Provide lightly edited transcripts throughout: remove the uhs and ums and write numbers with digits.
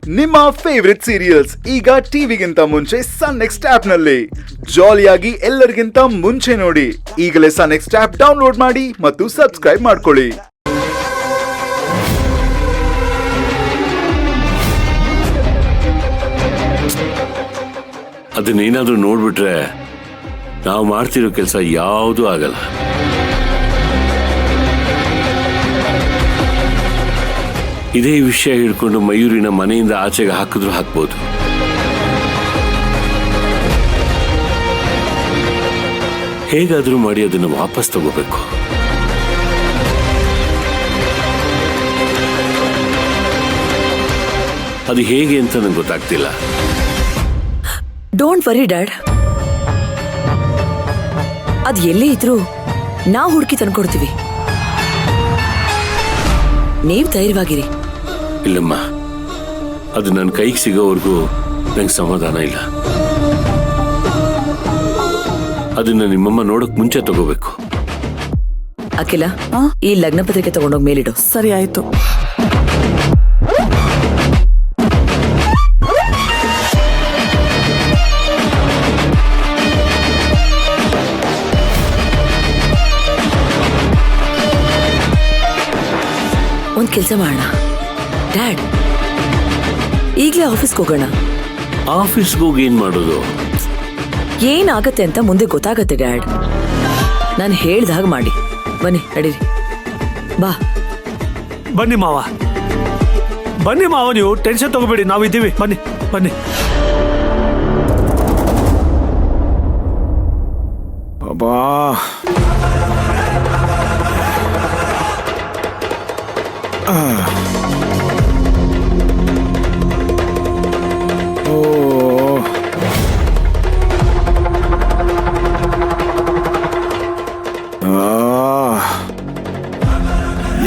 ನಿಮ್ಮ favourite serials ಈಗ ಟಿವಿಗಿಂತ ಮುಂಚೆ ಸನ್ ನೆಕ್ಸ್ಟ್ ಆಪ್ ನಲ್ಲಿ ಜಾಲಿಯಾಗಿ ಎಲ್ಲರಿಗಿಂತ ಮುಂಚೆ ನೋಡಿ. ಈಗಲೇ ಸನ್ ನೆಕ್ಸ್ಟ್ ಆಪ್ ಡೌನ್ಲೋಡ್ ಮಾಡಿ ಮತ್ತು ಸಬ್ಸ್ಕ್ರೈಬ್ ಮಾಡ್ಕೊಳ್ಳಿ. ಅದನ್ನೇನಾದ್ರೂ ನೋಡ್ಬಿಟ್ರೆ ನಾವು ಮಾಡ್ತಿರೋ ಕೆಲಸ ಯಾವುದೂ ಆಗಲ್ಲ. ಇದೇ ವಿಷಯ ಹಿಡ್ಕೊಂಡು ಮಯೂರಿನ ಮನೆಯಿಂದ ಆಚೆಗೆ ಹಾಕಿದ್ರು ಹಾಕ್ಬೋದು. ಹೇಗಾದ್ರೂ ಮಾಡಿ ಅದನ್ನು ವಾಪಸ್ ತಗೋಬೇಕು. ಅದು ಹೇಗೆ ಅಂತ ನಂಗೆ ಗೊತ್ತಾಗ್ತಿಲ್ಲ. ಡೋಂಟ್ ವರಿ ಡ್ಯಾಡ್, ಅದ್ ಎಲ್ಲೇ ಇದ್ರೂ ನಾವು ಹುಡುಕಿ ತಂದ್ಕೊಡ್ತೀವಿ. ನೀವ್ ಧೈರ್ಯವಾಗಿರಿ. ಇಲ್ಲಮ್ಮ, ಅದು ನನ್ನ ಕೈಗೆ ಸಿಗೋವರೆಗೂ ನಂಗೆ ಸಮಾಧಾನ ಇಲ್ಲ. ಅದನ್ನ ನಿಮ್ಮಮ್ಮ ನೋಡಕ್ ಮುಂಚೆ ತಗೋಬೇಕು. ಅಖಿಲ, ಈ ಲಗ್ನ ಪತ್ರಿಕೆ ತಗೊಂಡೋಗ್ ಮೇಲಿಡು. ಸರಿ ಆಯ್ತು. ಒಂದ್ ಕೆಲ್ಸ ಮಾಡೋಣ ಡ್ಯಾಡ್, ಈಗ್ಲೇ ಆಫೀಸ್ಗೆ ಹೋಗೋಣ. ಆಫೀಸ್ಗೆ ಹೋಗಿ ಏನ್ ಮಾಡೋದು? ಏನಾಗತ್ತೆ ಅಂತ ಮುಂದೆ ಗೊತ್ತಾಗತ್ತೆ ಡ್ಯಾಡ್. ನಾನು ಹೇಳ್ದಾಗ ಮಾಡಿ. ಬನ್ನಿ ನಡೀರಿ. ಬಾ ಬನ್ನಿ ಮಾವ, ಬನ್ನಿ ಮಾವ, ನೀವು ಟೆನ್ಷನ್ ತಗೋಬೇಡಿ, ನಾವಿದ್ದೀವಿ. ಬನ್ನಿ ಬನ್ನಿ. ಅಬ್ಬಾ,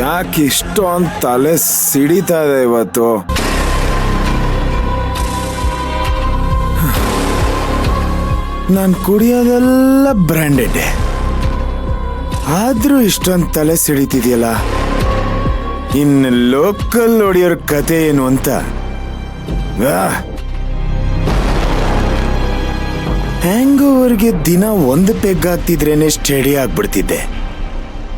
ಯಾಕೆ ಇಷ್ಟೊಂದು ತಲೆ ಸಿಡಿತಾ ಇದೆ ಇವತ್ತು? ನಾನು ಕುಡಿಯೋದೆಲ್ಲ ಬ್ರ್ಯಾಂಡೆಡ್, ಆದ್ರೂ ಇಷ್ಟೊಂದು ತಲೆ ಸಿಡಿತಿದೆಯಲ್ಲ. ಇನ್ನು ಲೋಕಲ್ ಹೊಡಿಯೋರ ಕತೆ ಏನು ಅಂತ. ಹ್ಯಾಂಗೋವರ್ಗೆ ದಿನ ಒಂದು ಪೆಗ್ ಆಗ್ತಿದ್ರೇನೆ ಸ್ಟಡಿ ಆಗ್ಬಿಡ್ತಿದ್ದೆ.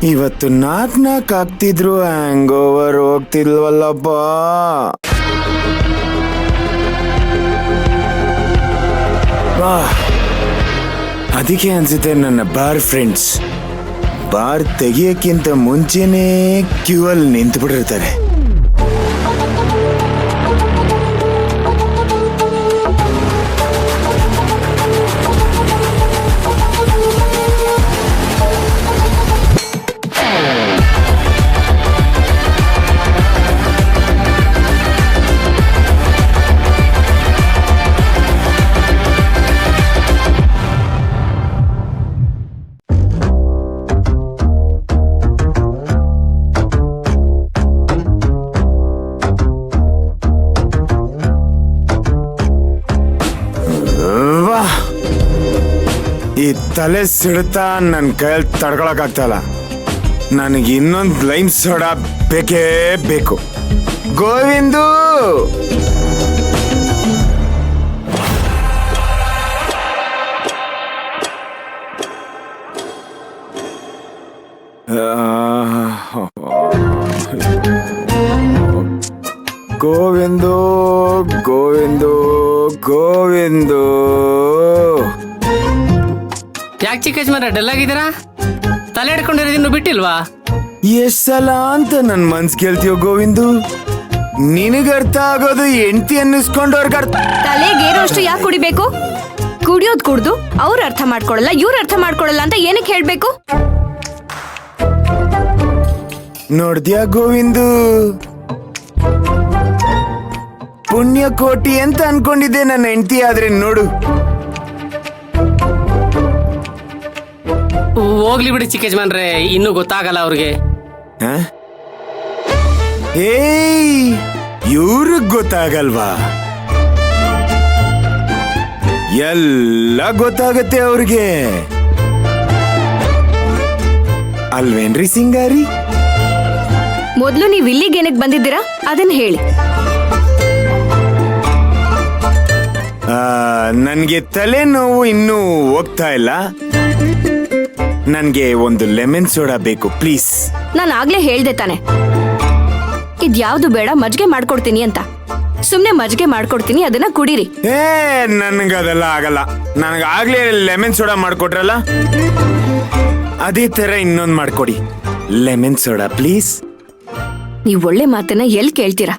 ಇವತ್ತು 4 ಆಗ್ತಿದ್ರು ಹ್ಯಾಂಗೋವರ್ ಹೋಗ್ತಿಲ್ವಲ್ಲಪ್ಪ. ಅದಕ್ಕೆ ಅನ್ಸುತ್ತೆ ನನ್ನ ಬಾರ್ ಫ್ರೆಂಡ್ಸ್ ಬಾರ್ ತೆಗಿಯಕ್ಕಿಂತ ಮುಂಚೆನೇ ಕ್ಯೂ ಅಲ್ಲಿ ನಿಂತು ಬಿಟ್ಟಿರ್ತಾರೆ. ಈ ತಲೆ ಸಿಡ್ತಾ ನನ್ನ ಕೈಯಲ್ಲಿ ತಡ್ಕೊಳಕ್ಕಾಗ್ತಲ್ಲ. ನನಗೆ ಇನ್ನೊಂದು ಲೈಮ್ ಸೋಡಾ ಬೇಕೇ ಬೇಕು. ಗೋವಿಂದು, ಗೋವಿಂದು, ಗೋವಿಂದು, ಗೋವಿಂದು. ಯಾಕೆ ಚಿಕ್ಕ ಯಜಮಾನ್ರೆ ಡಲ್ ಆಗಿದ್ದೀರಾ? ತಲೆ ಹಿಡ್ಕೊಂಡಿರೋದು ಇನ್ನು ಬಿಟ್ಟಿಲ್ವಾ? ಎಷ್ಟ್ ಸಲ ಅಂತ ನನ್ ಮನ್ಸ್ ಕೇಳ್ತೀಯೋ ಗೋವಿಂದು? ನಿನಗ ಅರ್ಥ ಆಗೋದು ಹೆಂಡತಿ ಅನ್ನಿಸ್ಕೊಂಡವ್ರಿಗೆ ಅರ್ಥ. ತಲೆಗೇನು ಅಷ್ಟು ಯಾಕೆ ಕುಡಿಬೇಕು? ಕುಡಿಯೋದ್ ಕುಡ್ದು ಅವ್ರು ಅರ್ಥ ಮಾಡ್ಕೊಳಲ್ಲ, ಇವ್ರು ಅರ್ಥ ಮಾಡ್ಕೊಳಲ್ಲ ಅಂತ ಏನಕ್ಕೆ ಹೇಳ್ಬೇಕು? ನೋಡ್ದ್ಯಾ ಗೋವಿಂದು, ಪುಣ್ಯ ಕೋಟಿ ಅಂತ ಅನ್ಕೊಂಡಿದ್ದೆ ನನ್ನ ಹೆಂಡತಿ. ಆದ್ರೆ ನೋಡು, ಹೋಗ್ಲಿ ಬಿಡಿ ಚಿಕ್ಕ ಯಜಮಾನ್ರೆ, ಇನ್ನೂ ಗೊತ್ತಾಗಲ್ಲ ಅವ್ರಿಗೆ. ಏಯ್, ಇವ್ರಿಗೆ ಗೊತ್ತಾಗಲ್ವಾ? ಎಲ್ಲ ಗೊತ್ತಾಗತ್ತೆ ಅವ್ರಿಗೆ. ಅಲ್ವೇನ್ರಿ ಸಿಂಗಾರಿ? ಮೊದ್ಲು ನೀವ್ ಇಲ್ಲಿಗೆ ಏನಕ್ಕೆ ಬಂದಿದ್ದೀರಾ ಅದನ್ನ ಹೇಳಿ. ನನ್ಗೆ ತಲೆನೋವು ಇನ್ನೂ ಹೋಗ್ತಾ ಇಲ್ಲ. ನನ್ಗೆ ಒಂದು ಲೆಮನ್ ಸೋಡಾ ಬೇಕು ಪ್ಲೀಸ್. ನಾನು ಆಗ್ಲೇ ಹೇಳ್ದೆ ತಾನೆ ಇದ್ಯಾವ್ದು ಬೇಡ, ಮಜ್ಜಿಗೆ ಮಾಡ್ಕೊಡ್ತೀನಿ ಅಂತ. ಸುಮ್ನೆ ಮಜ್ಜಿಗೆ ಮಾಡ್ಕೊಡ್ತೀನಿ, ಅದನ್ನ ಕುಡೀರಿ. ನನ್ಗದೆಲ್ಲ ಆಗಲ್ಲ. ನನಗಾಗ್ಲೇ ಲೆಮನ್ ಸೋಡಾ ಮಾಡ್ಕೊಟ್ರಲ್ಲ, ಅದೇ ತರ ಇನ್ನೊಂದು ಮಾಡ್ಕೊಡಿ. Lemon soda please. ನೀವ್ ಒಳ್ಳೆ ಮಾತನ್ನ ಎಲ್ಲಿ ಕೇಳ್ತೀರಾ?